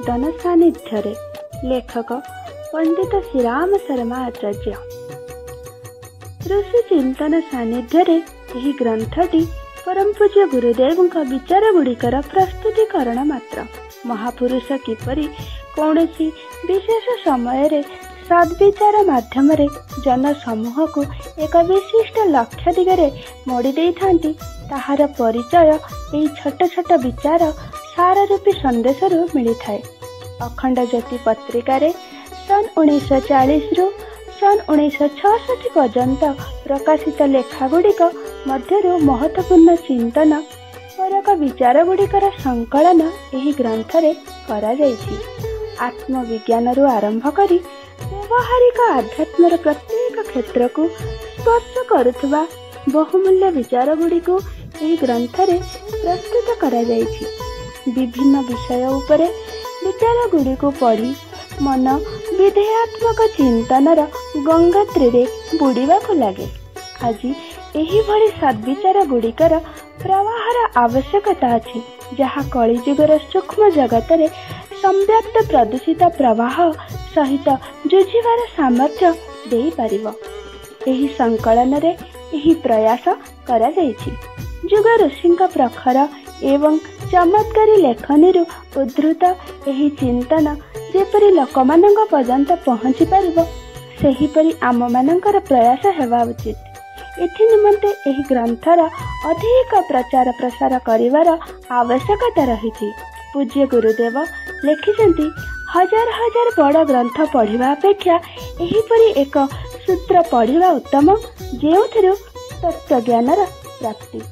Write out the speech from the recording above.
चिंतन सानिध्य लेखक पंडित श्रीराम शर्मा आचार्य। ऋषि चिंतन सानिध्य ग्रंथटी परम पूज्य गुरुदेव विचार गुड़िकर प्रस्तुतिकरण मात्र। महापुरुष किपरि कौनसी विशेष समय सद्विचार माध्यम जन समूह को एक विशिष्ट लक्ष्य दिगरे मोड़ी देइथांती ताहार परिचय यही छोट छोट विचार सारूपी संदेश मिली थाए। अखंड ज्योति पत्रिकार सन 1940 रु सन 1966 पर्यंत प्रकाशित लेखागुड़िक मध्यरु महत्वपूर्ण चिंतन परक विचार गुड़िकर संकलन यही ग्रंथ रे करा जायछि। आत्मविज्ञान रु आरंभ करी व्यवहारिक आध्यात्मर प्रत्येक क्षेत्र को स्पर्श करुवा बहुमूल्य विचार गुड़िक यही ग्रंथ रे प्रस्तुत करा जायछि। विभिन्न विषय उपरे विचार गुड़िक पढ़ी मन विधेयात्मक चिंतनर गंगात्रीरे बुड़ीबाकु लागे। आज एही भली सद्विचार गुड़िकर प्रवाहर आवश्यकता अछि जहा कलिजुगर सूक्ष्म जगत रे संव्याप्त प्रदूषित प्रवाह सहित जुझिबार सामर्थ्य देई पारिबो। एही संकलन रे एही प्रयास करा जायछि। जुग ऋषिंक प्रखर एवं चमत्कारी लेखनी उद्धृत एही चिंतन जेपरि लोकमानंक पर्यंत पहुंची पारिबो सेहीपरि आम मानंकर प्रयास हेबा उचित। एथि निमंते एही ग्रंथर अधिक प्रचार प्रसार करिवार आवश्यकता रहिछि। पूज्य गुरुदेव लिखिछन्ति हजार हजार बड़ ग्रंथ पढ़िबा अपेक्षा एहीपरि एक सूत्र पढ़िबा उत्तम जेउथिरु तत्व ज्ञानर प्राप्ति।